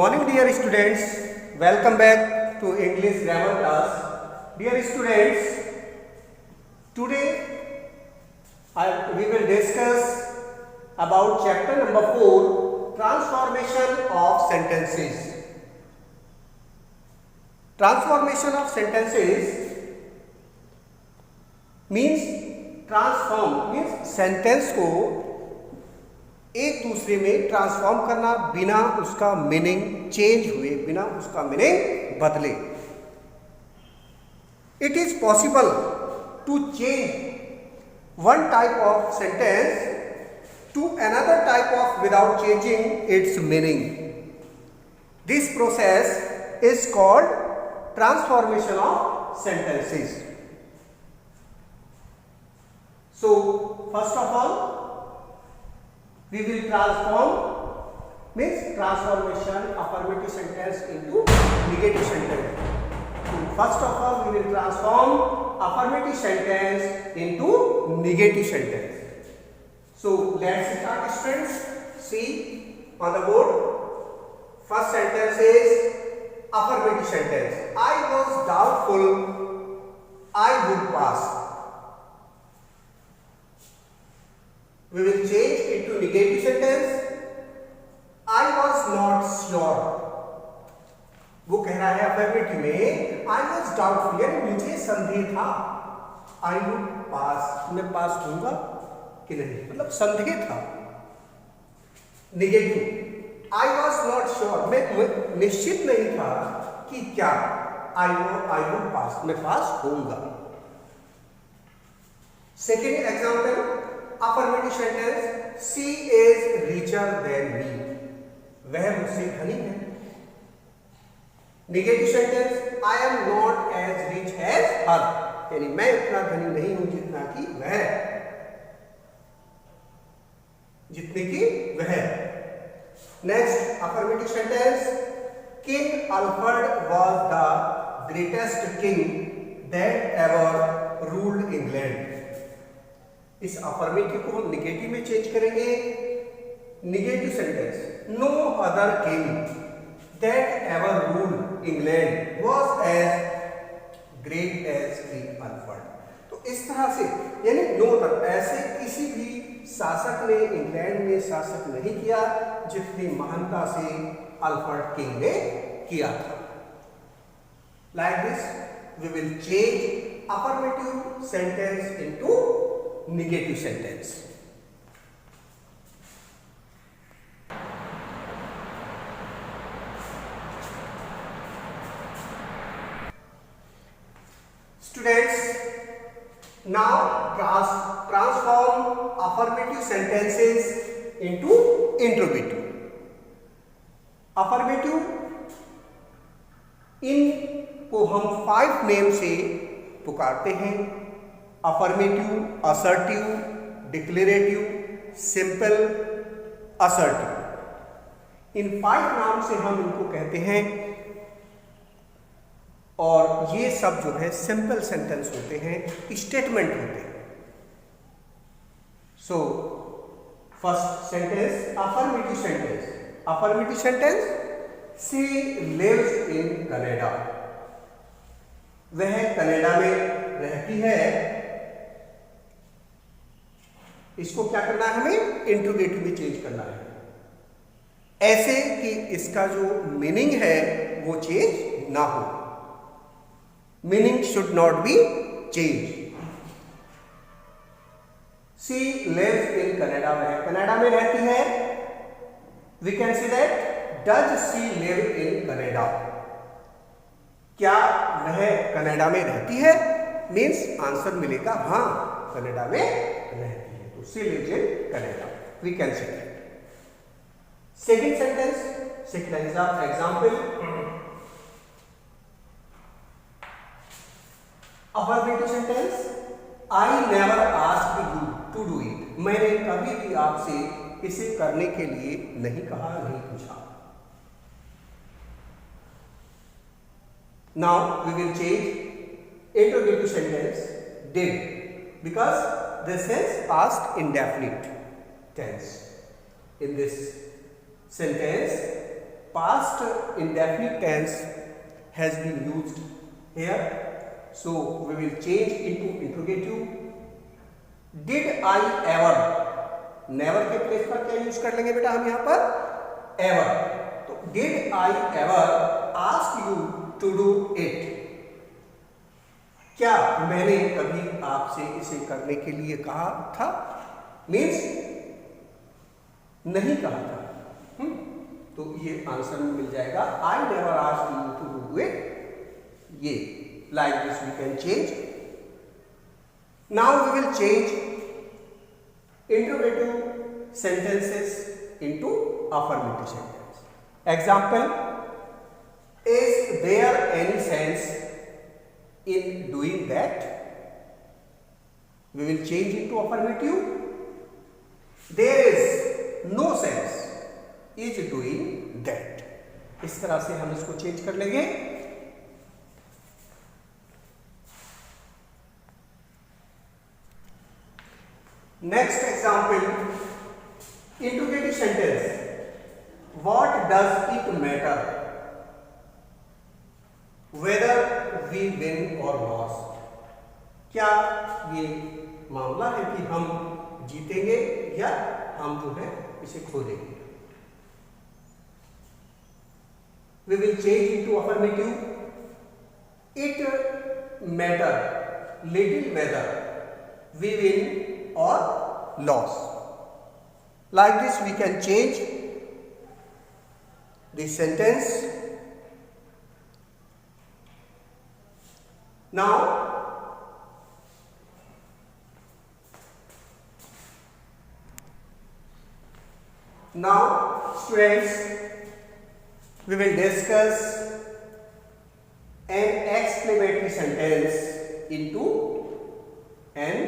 Morning dear students, welcome back to English grammar class. Dear students, today we will discuss about chapter number 4, transformation of sentences. Transformation of sentences means sentence को एक दूसरे में transform करना बिना उसका meaning change हुए, बिना उसका मीनिंग बदले. It is possible to change one type of sentence to another type of without changing its meaning. This process is called transformation of sentences. So first of all, we will transformation affirmative sentence into negative sentence. So first of all, we will transform affirmative sentence into negative sentence. So let's start, students. See on the board. First sentence is affirmative sentence. I was doubtful I would pass. We will change it to negative sentence. I was not sure. वो कह रहा है affirmative में I was doubtful, यानी मुझे संदेह था. I would pass, मैं पास होऊंगा कि नहीं, मतलब संदेह था. Negative, I was not sure, मैं निश्चित नहीं था कि क्या I would pass, मैं पास होऊंगा. Second example, affirmative sentence. She is richer than me. वह मुझसे धनी है. Negative sentence. I am not as rich as her. यानी मैं उतना धनी नहीं हूं जितना कि वह, जितने की वह. Next affirmative sentence. King Alfred was the greatest king that ever ruled England. इस अफर्मेटिव को हम निगेटिव में चेंज करेंगे. Negative sentence. No other king that ever ruled England was as great as king Alfred. तो इस तरह से, यानी नो अदर, ऐसे किसी भी शासक ने इंग्लैंड में शासक नहीं किया जितनी महानता से अल्फ्रेड किंग ने किया था. Like this we will change affirmative sentence into negative sentence. Students, now transform affirmative sentences into interrogative. Affirmative इन को हम 5 नेम से पुकारते हैं. Affirmative, assertive, declarative, simple, assertive. इन 5 नाम से हम इनको कहते हैं. और ये सब जो है सिंपल सेंटेंस होते हैं, स्टेटमेंट होते हैं. So first sentence affirmative sentence. Affirmative sentence. She lives in Canada. वह कनाडा में रहती है. इसको क्या करना है, हमें इंट्रोगेटिव में चेंज करना है, ऐसे कि इसका जो मीनिंग है वो चेंज ना हो. Meaning should not be change. She lives in Canada. वह कनाडा में रहती है. We can see that does she live in Canada. क्या वह कनाडा में रहती है, मीन्स आंसर मिलेगा हाँ कनाडा में रहती है. She lives in Canada. We can say that. Second sentence, second example. Affirmative sentence. I never asked you to do it. मैंने कभी भी आपसे इसे करने के लिए नहीं कहा, नहीं पूछा. Now we will change interrogative sentence did, because this is past indefinite tense. In this sentence, past indefinite tense has been used here, so we will change into interrogative. Did I ever, never के place पर क्या use कर लेंगे बेटा हम यहाँ पर? ever. तो did I ever ask you to do it? क्या मैंने कभी आपसे इसे करने के लिए कहा था? मीन्स नहीं कहा था. तो ये आंसर में मिल जाएगा I never asked you to do it. ये like this we can change. Now we will change interrogative sentences into affirmative sentence. Example: is there any sense in doing that? We will change into affirmative. There is no sense is doing that. इस तरह से हम इसको change कर लेंगे. Next example, interrogative sentence. What does it matter whether we win or loss? क्या ये मामला है कि हम जीतेंगे या हम जो है इसे खो देंगे? We will change into affirmative. It matter little whether we win or loss. Like this we can change the sentence. Now students, we will discuss an exclamatory sentence into an,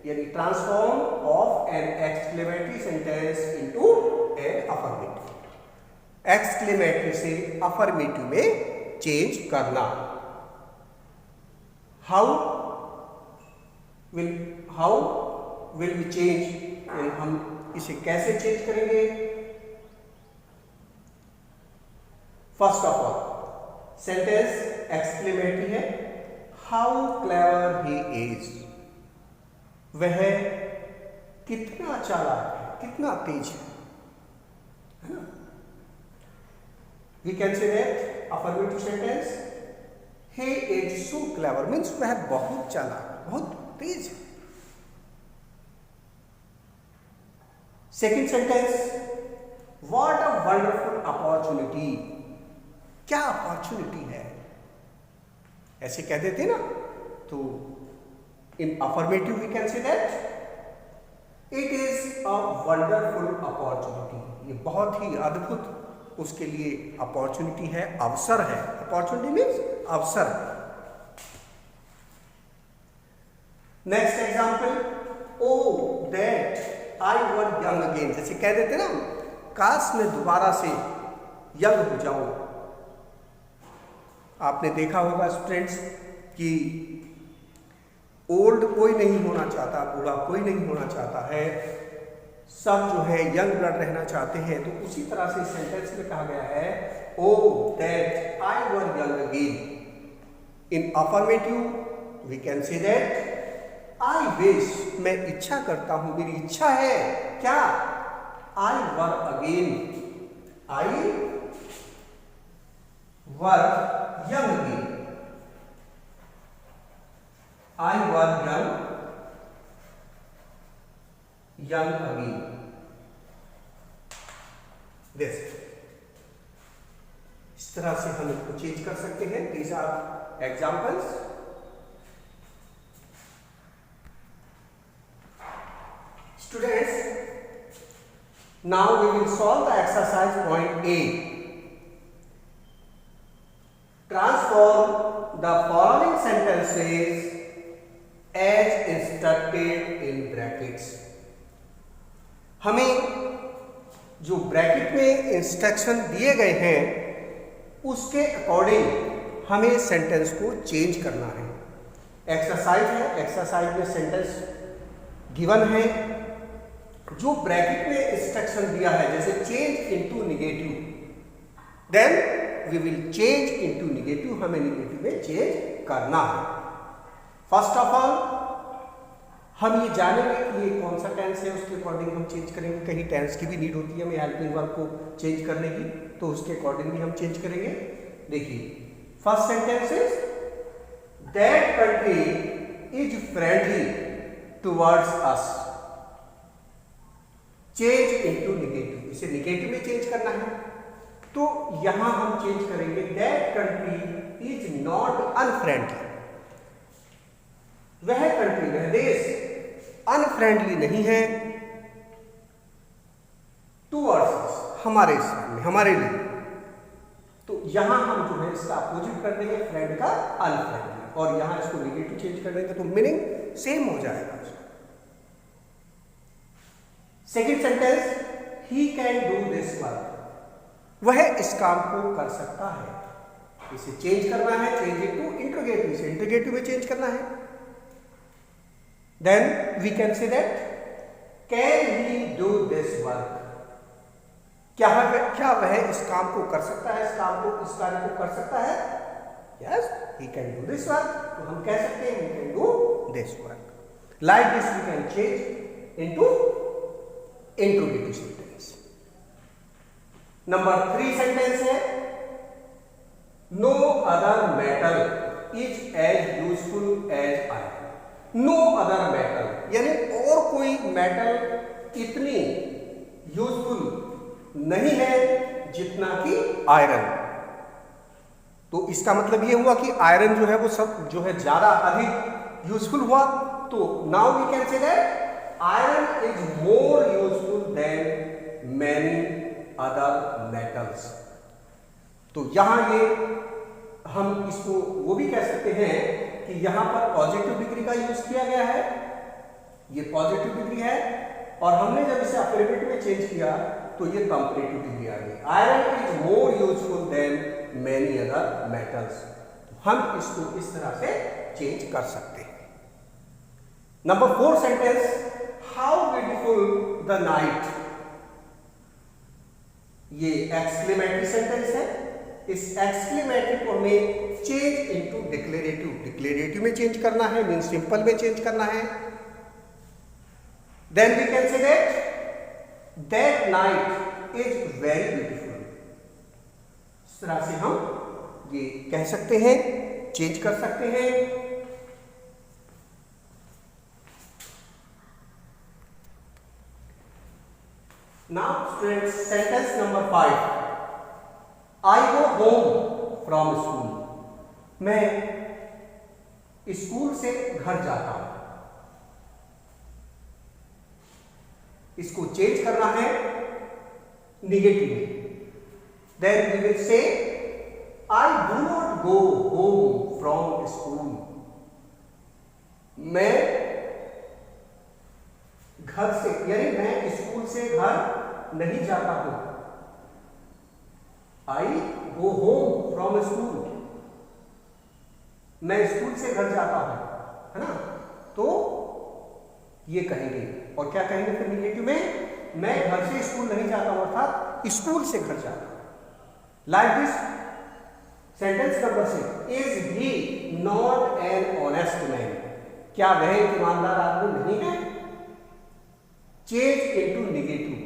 यानी transform of an exclamatory sentence into an affirmative. exclamatory से affirmative में change करना. how will we change? हम इसे कैसे change करेंगे? First of all sentence exclamatory है. How clever he is. वह कितना चालाक है, कितना तेज है ना. We can say that affirmative sentence. He is so clever means वह बहुत चालाक, बहुत तेज है. Second sentence, what a wonderful opportunity. क्या अपॉर्चुनिटी है, ऐसे कह देते ना. तो in affirmative we can say that it is a wonderful opportunity. ये बहुत ही अद्भुत उसके लिए अपॉर्चुनिटी है, अवसर है. अपॉर्चुनिटी मीन्स अवसर. Next example, O that I were young again. जैसे कह देते ना, काश मैं दोबारा से यंग हो जाऊं. आपने देखा होगा स्टूडेंट्स कि ओल्ड कोई नहीं होना चाहता, बूढ़ा कोई नहीं होना चाहता है. सब जो है यंग ब्लड रहना चाहते हैं. तो उसी तरह से सेंटेंस में कहा गया है, O that I were young again. In affirmative we can say that I wish. मैं इच्छा करता हूं, मेरी इच्छा है क्या? I were again. I were young again. I were young again. This. इस तरह से हम इसको चेंज कर सकते हैं. These are examples. Students, now we will solve the exercise point A. Transform the following sentences as instructed in brackets. हमें जो ब्रैकेट में इंस्ट्रक्शन दिए गए हैं उसके अकॉर्डिंग हमें सेंटेंस को चेंज करना है. एक्सरसाइज है, एक्सरसाइज में सेंटेंस गिवन है. जो ब्रैकेट में इंस्ट्रक्शन दिया है, जैसे change into negative, then we will change into negative, हमें नेगेटिव में चेंज करना है। फर्स्ट ऑफ ऑल हम ये जानेंगे कि ये कौन सा टेंस है, उसके अकॉर्डिंग हम चेंज करेंगे। कहीं टेंस की भी नीड होती है हमें हेल्पिंग वर्ब को चेंज करने की, तो उसके अकॉर्डिंग भी हम चेंज करेंगे। देखिए first sentence is that country is friendly towards us, change into negative, इसे नेगेटिव में चेंज करना है। तो यहां हम चेंज करेंगे that country is not unfriendly, वह कंट्री, वह देश अनफ्रेंडली नहीं है टुवर्ड्स अस, हमारे सामने, हमारे लिए। तो यहां हम जो है इसका अपोजिट कर देंगे, फ्रेंड का अनफ्रेंडली, और यहां इसको नेगेटिव चेंज कर देंगे तो मीनिंग सेम हो जाएगा। Second sentence, he can do this work, वह इस काम को कर सकता है। इसे चेंज करना है, चेंज इनटू इंट्रोगेटिव, इसे इंट्रोगेटिव में चेंज करना है। Then we can say that can he do this work, क्या वह इस काम को कर सकता है, इस कार्य को कर सकता है। Yes, he can do this work, तो हम कह सकते हैं he can do this work. Like this we can change into interrogative sentence. Number 3 sentence है no other metal is as useful as iron. No other metal, यानी और कोई metal इतनी यूजफुल नहीं है जितना कि आयरन। तो इसका मतलब ये हुआ कि आयरन जो है वो सब जो है ज्यादा अधिक यूजफुल हुआ। तो now we can say that iron is more useful than many other metals. तो यहां ये हम इसको वो भी कह सकते हैं कि यहां पर पॉजिटिव डिग्री का यूज किया गया है, ये पॉजिटिव डिग्री है, और हमने जब इसे अफर्मेटिव में चेंज किया तो ये कंपैरेटिव डिग्री आ गई। Iron is more useful than many other metals, हम इसको इस तरह से चेंज कर सकते हैं। Number 4 sentence, how beautiful the night, ये एक्सक्लेमेटरी सेंटेंस है। इस एक्सक्लेमेटरी को हमें चेंज इनटू डिक्लेरेटिव, डिक्लेरेटिव में चेंज करना है, मीन सिंपल में चेंज करना है। Then we can say that night is very beautiful, इस तरह से हम ये कह सकते हैं, चेंज कर सकते हैं। Now students, sentence number 5, I go home from school, मैं स्कूल से घर जाता हूं। इसको चेंज करना है नेगेटिव में। Then we will say I do not go home from school, मैं घर से, यानी मैं स्कूल से घर नहीं जाता हूं। आई गो होम फ्रॉम स्कूल, मैं स्कूल से घर जाता हूं, है ना। तो ये कहेंगे, और क्या कहेंगे फिर नेगेटिव में, मैं घर से स्कूल नहीं जाता हूं, अर्थात स्कूल से घर जाता हूं। Like this sentence number 6, is he not an honest man, क्या वह एक ईमानदार आदमी नहीं है। चेंज इनटू नेगेटिव,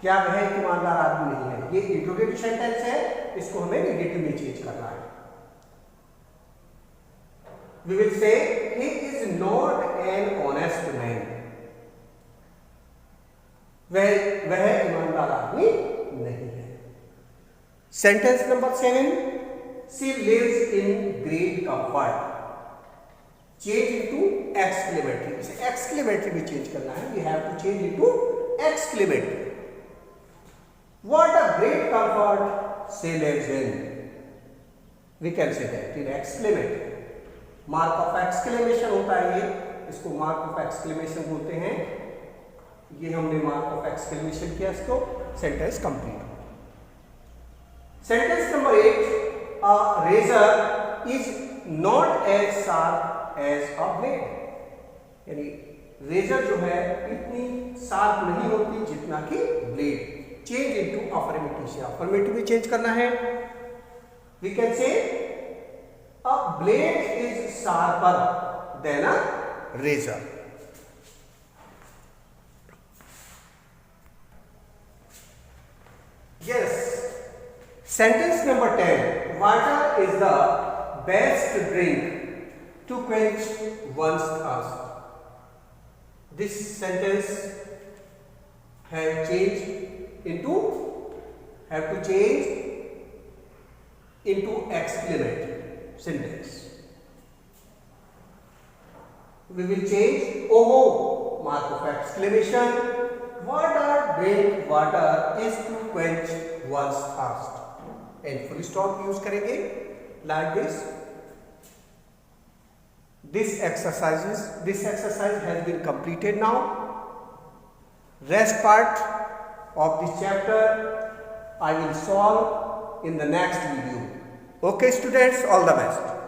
क्या वह एक ईमानदार आदमी नहीं है, ये इंट्रोगेटिव सेंटेंस है, इसको हमें नेगेटिव में चेंज करना है। We will say he is not an honest man, वह ईमानदार आदमी नहीं है। Sentence number 7, she lives in great comfort, change into exclamatory, इसे एक्सक्लेमेटरी में चेंज करना है। We have to change into exclamatory. What a great comfort she lives in, we can say that in exclamatory. Mark of exclamation होता है ये, इसको mark of exclamation बोलते हैं। ये हमने mark of exclamation किया, इसको sentence complete। Sentence number 8, a razor is not as sharp as a blade, यानी रेजर जो है इतनी शार्प नहीं होती जितना कि ब्लेड। चेंज इनटू अफर्मेटिव से अफर्मेटिव में चेंज करना है. We can say a blade is sharper than a razor. Yes. Sentence number 10. Water is the best drink to quench one's thirst. This sentence have to change into exclamatory sentence. We will change OHO, mark of exclamation. Water, drink water is to quench one's thirst. And full stop use करेंगे like this. This exercise has been completed now. Rest part of this chapter I will solve in the next video. Okay students, all the best.